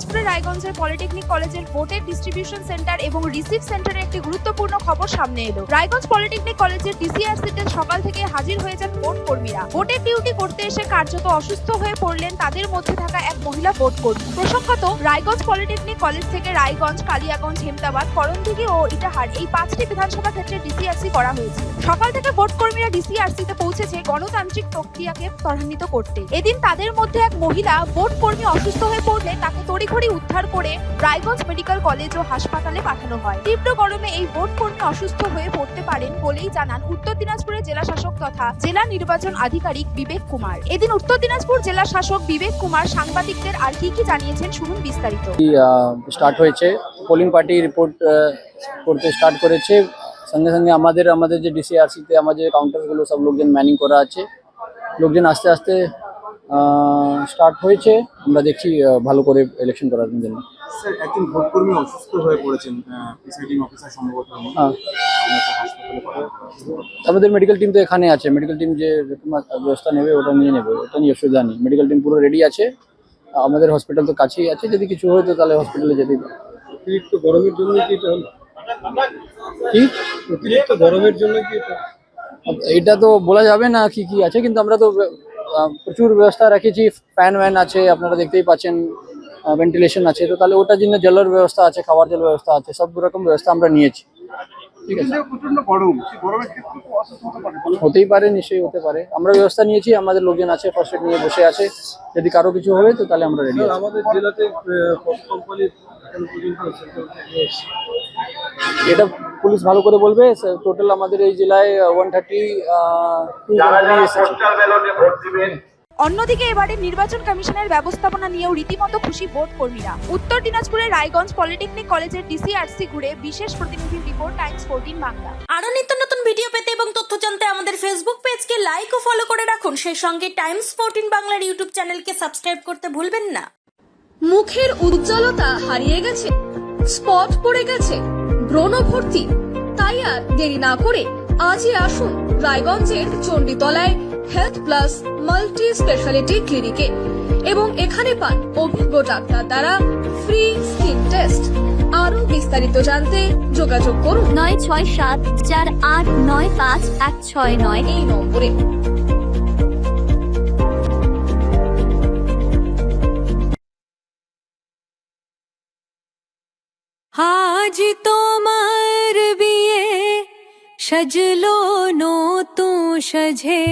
দিনাজপুরের রায়গঞ্জের পলিটেকনিক কলেজের ভোটের ডিস্ট্রিবিউশন সেন্টার এবং রিসিভ সেন্টারে একটি গুরুত্বপূর্ণ খবর সামনে এলো। রায়গঞ্জ পলিটেকনিক কলেজের ডিসিআরসিতে সকাল থেকে হাজির হয়ে যান ভোট কর্মীরা। ভোটের ডিউটি করতে এসে কার্যত অসুস্থ হয়ে পড়লেন তাদের মধ্যে থাকা এক মহিলা ভোট কর্মী। প্রসঙ্গত, রায়গঞ্জ পলিটেকনিক কলেজ থেকে রায়গঞ্জ, কালিয়াগঞ্জ, হেমতাবাদ, করণদিঘি ও ইটাহার এই 5টি বিধানসভা ক্ষেত্রে ডিসিআরসি করা হয়েছে। সকাল থেকে ভোট কর্মীরা ডিসিআরসিতে পৌঁছেছে গণতান্ত্রিক প্রক্রিয়াকে ত্বরান্বিত করতে। এদিন তাদের মধ্যে এক মহিলা ভোট কর্মী অসুস্থ হয়ে পড়লে তাকে তড়িঘড়ি উদ্ধার করে রায়গঞ্জ মেডিকেল কলেজ ও হাসপাতালে পাঠানো হয়। তীব্র গরমে এই ভোট কর্মী অসুস্থ হয়ে পড়তে পারেন বলেই জানান উত্তর দিনাজপুরের জেলা শাসক তথা জেলা নির্বাচন আধিকারিক বিবেক কুমার। এদিন উত্তর দিনাজপুর জেলা শাসক বিবেক কুমার সাংবাদিকদের আর কি জানিয়েছেন শুনুন বিস্তারিত। স্টার্ট হয়েছে, পোলিং পার্টি রিপোর্ট করতে স্টার্ট করেছে। সঙ্গে সঙ্গে আমাদের যে ডিসিআরসিতে আমাদের কাউন্টারগুলো সব লোকজন ম্যানিং করা আছে। লোকজন আস্তে আস্তে স্টার্ট হয়েছে। আমরা দেখছি ভালো করে ইলেকশন করার জন্য। স্যার, একজন ভোটকর্মী অসুস্থ হয়ে পড়েছেন, প্রিসাইডিং অফিসার সম্ভবত। হ্যাঁ, আমাদের মেডিকেল টিম তো এখানে আছে। মেডিকেল টিম যে ব্যবস্থা নেবে ওটা নিয়ে নেবে, ওটা নিয়ে অসুবিধা নেই। মেডিকেল টিম পুরো রেডি আছে। আমাদের হসপিটাল তো কাছেই আছে, যদি কিছু হয় তো তাহলে হসপিটালে যেতেই পারে। অতিরিক্ত গরমের জন্য কি এটা হলো? কি অতিরিক্ত গরমের জন্য কি এটা? এটা তো বলা যাবে না কি কি আছে, কিন্তু আমরা তো প্রচুর ব্যবস্থা রেখেছি। ফ্যান ওয়ান আছে, আপনারা দেখতেই পাচ্ছেন, ভেন্টিলেশন আছে। তো তাহলে ওটার জন্য জলের ব্যবস্থা আছে, খাওয়ার জল ব্যবস্থা আছে, সব রকম ব্যবস্থা আমরা নিয়েছি। ঠিক আছে, প্রচন্ড গরম, গরমের ক্ষেত্রে তো অসুস্থ হতে পারে। হতেই পারে, নিশ্চয়ই হতে পারে। আমরা ব্যবস্থা নিয়েছি, আমাদের লোকজন আছে, ফার্স্ট এড নিয়ে বসে আছে। যদি কারো কিছু হবে তো তাহলে আমরা রেডি আছি। আমাদের জেলাতে কোম্পানির এখন পর্যন্ত এটা পুলিশ ভালো করে বলবে। টোটাল আমাদের এই জেলায় 132 কোম্পানি এসেছে। অন্যদিকে এবারে নির্বাচন কমিশনের ব্যবস্থাপনা নিয়েও রীতিমতো খুশি ভোট কর্মীরা। উত্তর দিনাজপুরের রায়গঞ্জ পলিটেকনিক কলেজের ডিসিআরসি ঘুরে বিশেষ প্রতিনিধি রিপোর্ট, টাইমস 14 বাংলা। আরো নিত্য নতুন ভিডিও পেতে এবং তথ্য জানতে আমাদের ফেসবুক পেজকে লাইক ও ফলো করে রাখুন। সেই সঙ্গে টাইমস 14 বাংলার ইউটিউব চ্যানেলকে সাবস্ক্রাইব করতে ভুলবেন না। মুখের উজ্জ্বলতা হারিয়ে গেছে, স্পট পড়ে গেছে, ব্রণ ভর্তি, তাই আর দেরি না করে আজই আসুন রায়গঞ্জের চণ্ডীতলায় হেলথ প্লাস মাল্টি স্পেশালিটি ক্লিনিকে এবং এখানে পান অভিজ্ঞ ডাক্তার দ্বারা ফ্রি স্কিন টেস্ট। আরো বিস্তারিত জানতে যোগাযোগ করুন 9674895169 এই নম্বরে। আজ তোমার বিয়ে সাজলো নতুন সাজে।